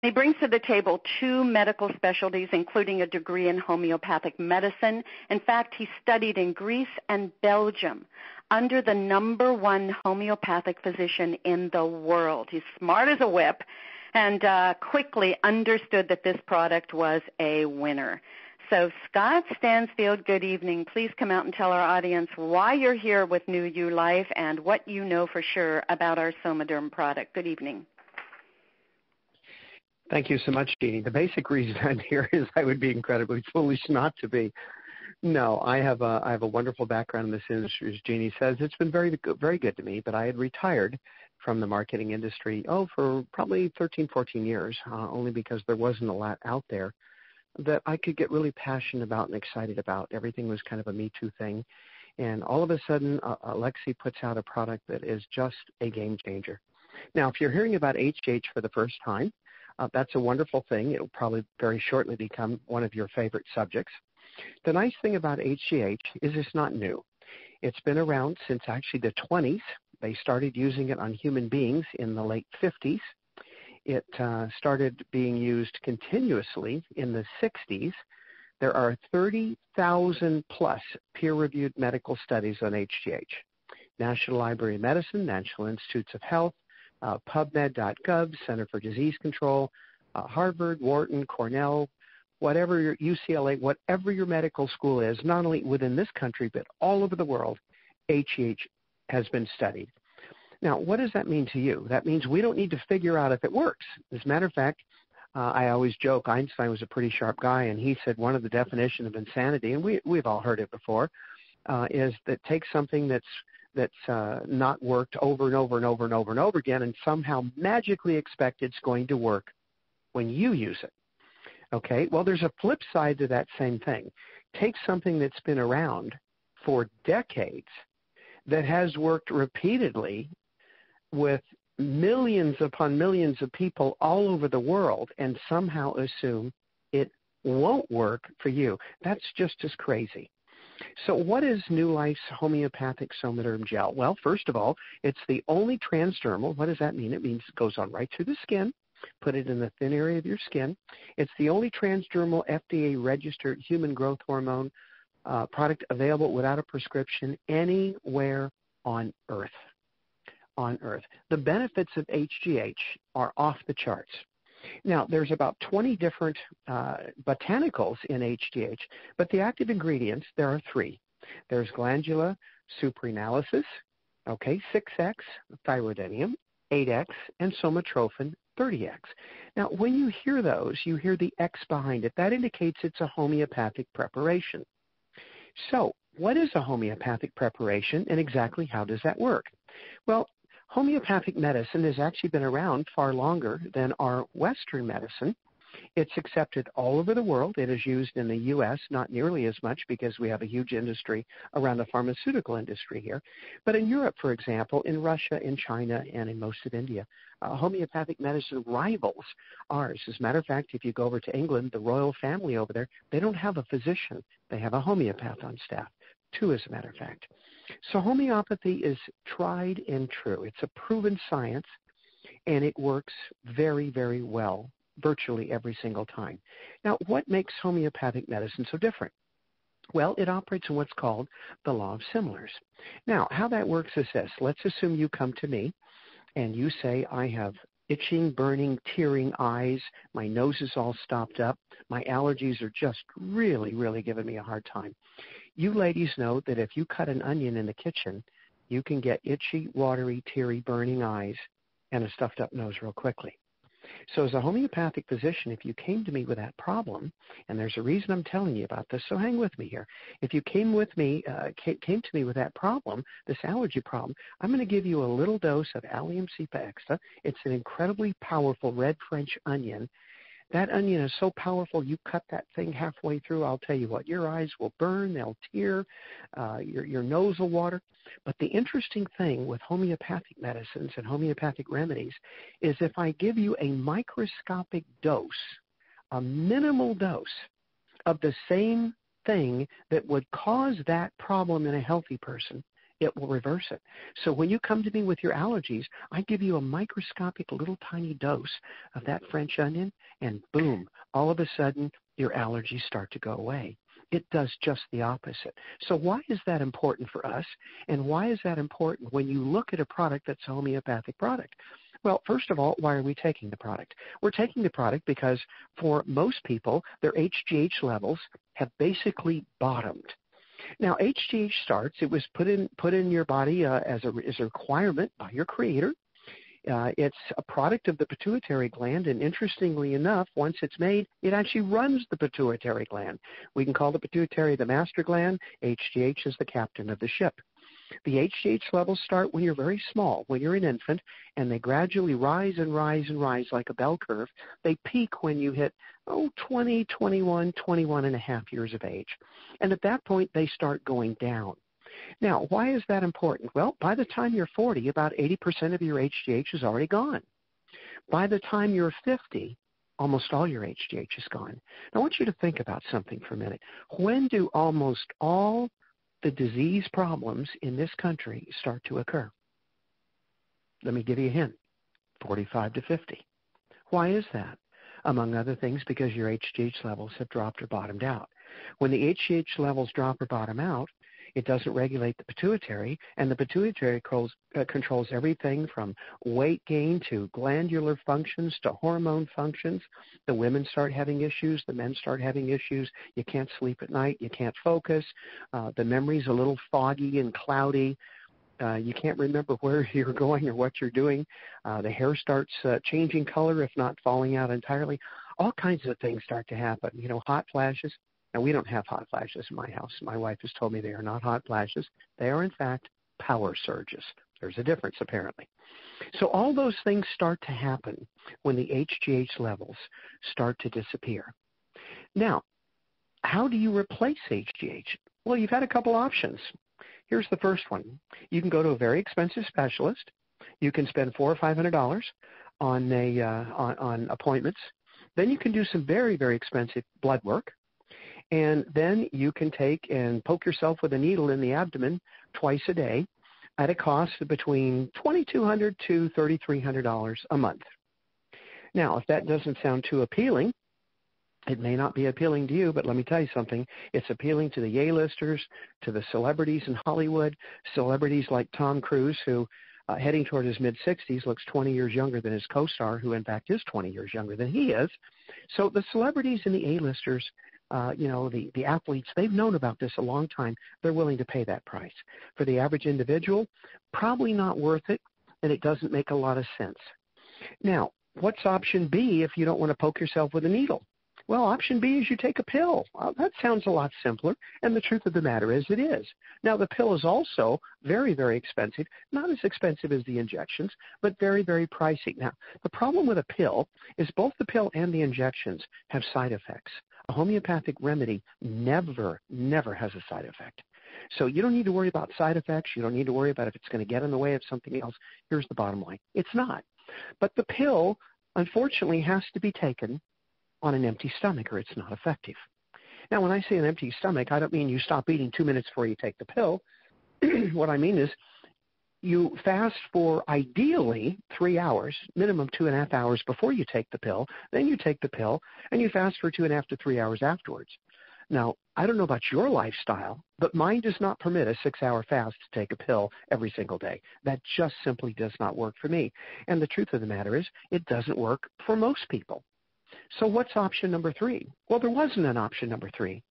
He brings to the table 2 medical specialties, including a degree in homeopathic medicine. In fact, he studied in Greece and Belgium under the #1 homeopathic physician in the world. He's smart as a whip and quickly understood that this product was a winner. So Scott Stansfield, good evening. Please come out and tell our audience why you're here with New You Life and what you know for sure about our Somaderm product. Good evening. Thank you so much, Jeannie. The basic reason I'm here is I would be incredibly foolish not to be. No, I have a wonderful background in this industry, as Jeannie says. It's been very good to me, but I had retired from the marketing industry, for probably 13, 14 years, only because there wasn't a lot out there that I could get really passionate about and excited about. Everything was kind of a Me Too thing. And all of a sudden, Alexi puts out a product that is just a game changer. Now, if you're hearing about HGH for the first time, that's a wonderful thing. It will probably very shortly become one of your favorite subjects. The nice thing about HGH is it's not new. It's been around since actually the 20s. They started using it on human beings in the late 50s. It started being used continuously in the 60s. There are 30,000 plus peer-reviewed medical studies on HGH. National Library of Medicine, National Institutes of Health, PubMed.gov, Center for Disease Control, Harvard, Wharton, Cornell, whatever your UCLA, whatever your medical school is, not only within this country but all over the world, HGH has been studied. Now, what does that mean to you? That means we don't need to figure out if it works. As a matter of fact, I always joke, Einstein was a pretty sharp guy, and he said one of the definitions of insanity, and we've all heard it before, is that take something that's not worked over and over and over and over and over again and somehow magically expect it's going to work when you use it. Okay, well, there's a flip side to that same thing. Take something that's been around for decades that has worked repeatedly with millions upon millions of people all over the world and somehow assume it won't work for you. That's just as crazy. So what is New Life's homeopathic Somaderm gel? Well, first of all, it's the only transdermal. What does that mean? It means it goes on right through the skin. Put it in the thin area of your skin. It's the only transdermal FDA-registered human growth hormone product available without a prescription anywhere on Earth. On Earth. The benefits of HGH are off the charts. Now, there's about 20 different botanicals in HGH, but the active ingredients, there are 3. There's glandula supraenalis, 6X, thyroidinium, 8X, and somatrophin, 30X. Now, when you hear those, you hear the X behind it. That indicates it's a homeopathic preparation. So, what is a homeopathic preparation, and exactly how does that work? Well, homeopathic medicine has actually been around far longer than our Western medicine. It's accepted all over the world. It is used in the U.S., not nearly as much because we have a huge industry around the pharmaceutical industry here. But in Europe, for example, in Russia, in China, and in most of India, homeopathic medicine rivals ours. As a matter of fact, if you go over to England, the royal family over there, they don't have a physician. They have a homeopath on staff, 2 as a matter of fact. So homeopathy is tried and true. It's a proven science, and it works very, very well virtually every single time. Now, what makes homeopathic medicine so different? Well, it operates in what's called the law of similars. Now, how that works is this. Let's assume you come to me and you say, I have itching, burning, tearing eyes, my nose is all stopped up, my allergies are just really, really giving me a hard time. You ladies know that if you cut an onion in the kitchen, you can get itchy, watery, teary, burning eyes and a stuffed up nose real quickly. So as a homeopathic physician, if you came to me with that problem, and there's a reason I'm telling you about this, so hang with me here. If you came to me with that problem, this allergy problem, I'm going to give you a little dose of Allium cepa extra. It's an incredibly powerful red French onion. That onion is so powerful, you cut that thing halfway through, I'll tell you what, your eyes will burn, they'll tear, your nose will water. But the interesting thing with homeopathic medicines and homeopathic remedies is if I give you a microscopic dose, a minimal dose of the same thing that would cause that problem in a healthy person, it will reverse it. So when you come to me with your allergies, I give you a microscopic little tiny dose of that French onion, and boom, all of a sudden your allergies start to go away. It does just the opposite. So why is that important for us, and why is that important when you look at a product that's a homeopathic product? Well, first of all, why are we taking the product? We're taking the product because for most people, their HGH levels have basically bottomed. Now, HGH starts, it was put in your body as a requirement by your creator. It's a product of the pituitary gland, and interestingly enough, once it's made, it actually runs the pituitary gland. We can call the pituitary the master gland. HGH is the captain of the ship. The HGH levels start when you're very small, when you're an infant, and they gradually rise and rise and rise like a bell curve. They peak when you hit, 20, 21, 21 and a half years of age. And at that point, they start going down. Now, why is that important? Well, by the time you're 40, about 80% of your HGH is already gone. By the time you're 50, almost all your HGH is gone. Now, I want you to think about something for a minute. When do almost all the disease problems in this country start to occur? Let me give you a hint. 45 to 50. Why is that? Among other things, because your HGH levels have dropped or bottomed out. When the HGH levels drop or bottom out, it doesn't regulate the pituitary, and the pituitary controls everything from weight gain to glandular functions to hormone functions. The women start having issues. The men start having issues. You can't sleep at night. You can't focus. The memory's a little foggy and cloudy. You can't remember where you're going or what you're doing. The hair starts changing color, if not falling out entirely. All kinds of things start to happen. Hot flashes. Now, we don't have hot flashes in my house. My wife has told me they are not hot flashes. They are, in fact, power surges. There's a difference, apparently. So all those things start to happen when the HGH levels start to disappear. Now, how do you replace HGH? Well, you've had a couple options. Here's the first one. You can go to a very expensive specialist. You can spend $400 or $500 on appointments. Then you can do some very, very expensive blood work. And then you can take and poke yourself with a needle in the abdomen twice a day at a cost of between $2,200 to $3,300 a month. Now, if that doesn't sound too appealing, it may not be appealing to you, but let me tell you something. It's appealing to the A-listers, to the celebrities in Hollywood, celebrities like Tom Cruise, who heading toward his mid-60s looks 20 years younger than his co-star, who in fact is 20 years younger than he is. So the celebrities and the A-listers, the athletes, they've known about this a long time. They're willing to pay that price. For the average individual, probably not worth it, and it doesn't make a lot of sense. Now, what's option B if you don't want to poke yourself with a needle? Well, option B is you take a pill. That sounds a lot simpler, and the truth of the matter is it is. Now, the pill is also very, very expensive, not as expensive as the injections, but very, very pricey. Now, the problem with a pill is both the pill and the injections have side effects. A homeopathic remedy never has a side effect. So you don't need to worry about side effects. You don't need to worry about if it's going to get in the way of something else. Here's the bottom line. It's not. But the pill, unfortunately, has to be taken on an empty stomach or it's not effective. Now, when I say an empty stomach, I don't mean you stop eating 2 minutes before you take the pill. What I mean is you fast for ideally 3 hours, minimum 2.5 hours before you take the pill. Then you take the pill, and you fast for 2.5 to 3 hours afterwards. Now, I don't know about your lifestyle, but mine does not permit a 6-hour fast to take a pill every single day. That just simply does not work for me. And the truth of the matter is it doesn't work for most people. So what's option number 3? Well, there wasn't an option number 3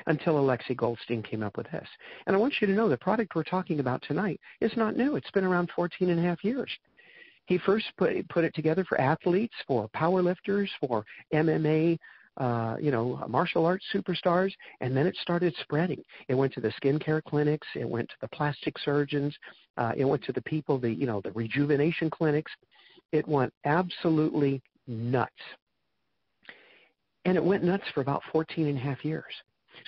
until Alexei Goldstein came up with this. And I want you to know the product we're talking about tonight is not new. It's been around 14 and a half years. He first put it together for athletes, for powerlifters, for MMA, martial arts superstars, and then it started spreading. It went to the skincare clinics. It went to the plastic surgeons. It went to the people, the rejuvenation clinics. It went absolutely nuts. And it went nuts for about 14 and a half years.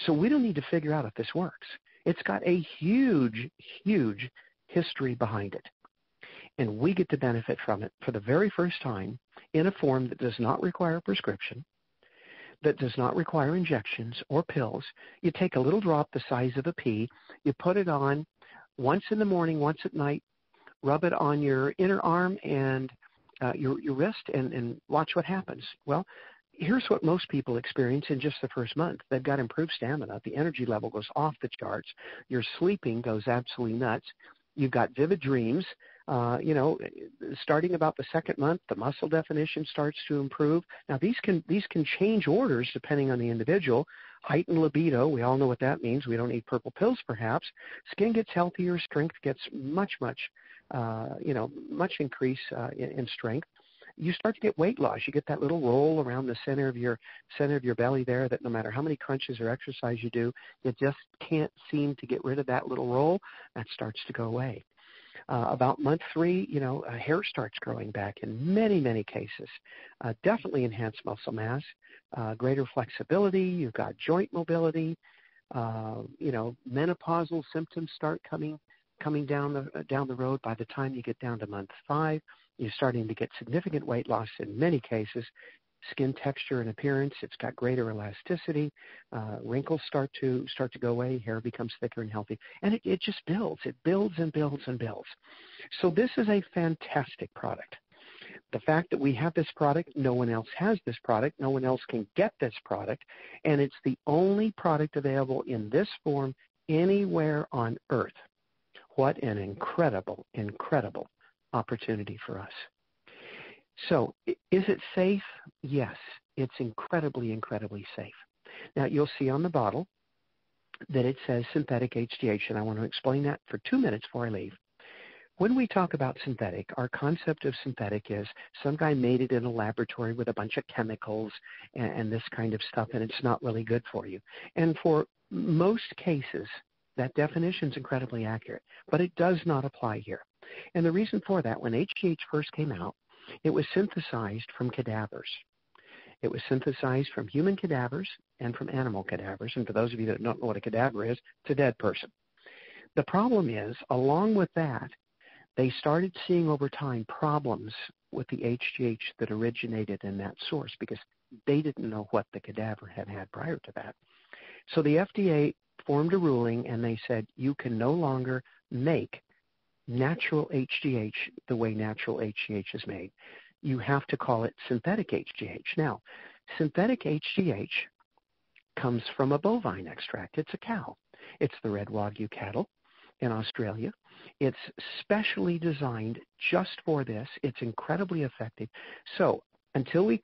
So we don't need to figure out if this works. It's got a huge, huge history behind it. And we get to benefit from it for the very first time in a form that does not require a prescription, that does not require injections or pills. You take a little drop the size of a pea, you put it on once in the morning, once at night. Rub it on your inner arm and your wrist and watch what happens. Well, here's what most people experience in just the first month. They've got improved stamina. The energy level goes off the charts. Your sleeping goes absolutely nuts. You've got vivid dreams. Starting about the second month, the muscle definition starts to improve. Now, these can change orders depending on the individual. Heightened libido, we all know what that means. We don't need purple pills, perhaps. Skin gets healthier. Strength gets much increase in strength. You start to get weight loss. You get that little roll around the center of your belly there that no matter how many crunches or exercise you do, you just can't seem to get rid of that little roll. That starts to go away. About month 3, hair starts growing back in many, many cases. Definitely enhanced muscle mass, greater flexibility. You've got joint mobility. Menopausal symptoms start coming down the road. By the time you get down to month 5, you're starting to get significant weight loss in many cases. Skin texture and appearance, it's got greater elasticity. Wrinkles start to go away. Hair becomes thicker and healthy. And it just builds. It builds and builds and builds. So this is a fantastic product. The fact that we have this product, no one else has this product, no one else can get this product, and it's the only product available in this form anywhere on earth. What an incredible, incredible opportunity for us. So is it safe? Yes, it's incredibly, incredibly safe. Now, you'll see on the bottle that it says synthetic HGH, and I want to explain that for 2 minutes before I leave. When we talk about synthetic, our concept of synthetic is some guy made it in a laboratory with a bunch of chemicals and this kind of stuff, and it's not really good for you. And for most cases, that definition is incredibly accurate, but it does not apply here. And the reason for that, when HGH first came out, it was synthesized from cadavers. It was synthesized from human cadavers and from animal cadavers. And for those of you that don't know what a cadaver is, it's a dead person. The problem is, along with that, they started seeing over time problems with the HGH that originated in that source because they didn't know what the cadaver had prior to that. So the FDA formed a ruling and they said you can no longer make natural HGH the way natural HGH is made. You have to call it synthetic HGH. Now, synthetic HGH comes from a bovine extract. It's a cow. It's the red Wagyu cattle in Australia. It's specially designed just for this. It's incredibly effective. So until we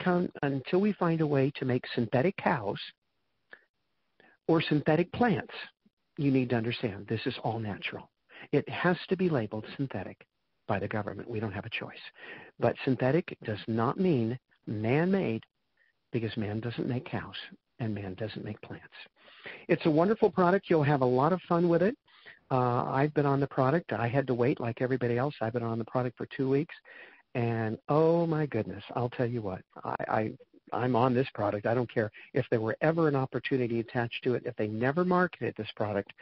find a way to make synthetic cows or synthetic plants, you need to understand this is all natural. It has to be labeled synthetic by the government. We don't have a choice. But synthetic does not mean man-made because man doesn't make cows and man doesn't make plants. It's a wonderful product. You'll have a lot of fun with it. I've been on the product. I had to wait like everybody else. I've been on the product for 2 weeks. And, oh, my goodness, I'll tell you what. I'm on this product. I don't care if there were ever an opportunity attached to it. If they never marketed this product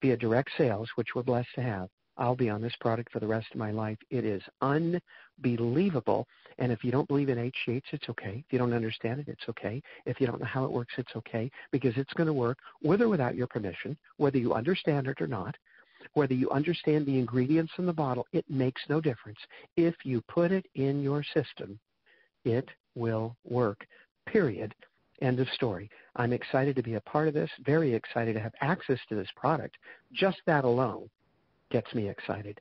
via direct sales, which we're blessed to have, I'll be on this product for the rest of my life. It is unbelievable. And if you don't believe in HGH, it's okay. If you don't understand it, it's okay. If you don't know how it works, it's okay, because it's going to work with or without your permission, whether you understand it or not. Whether you understand the ingredients in the bottle, it makes no difference. If you put it in your system, it will work, period. End of story. I'm excited to be a part of this, very excited to have access to this product. Just that alone gets me excited.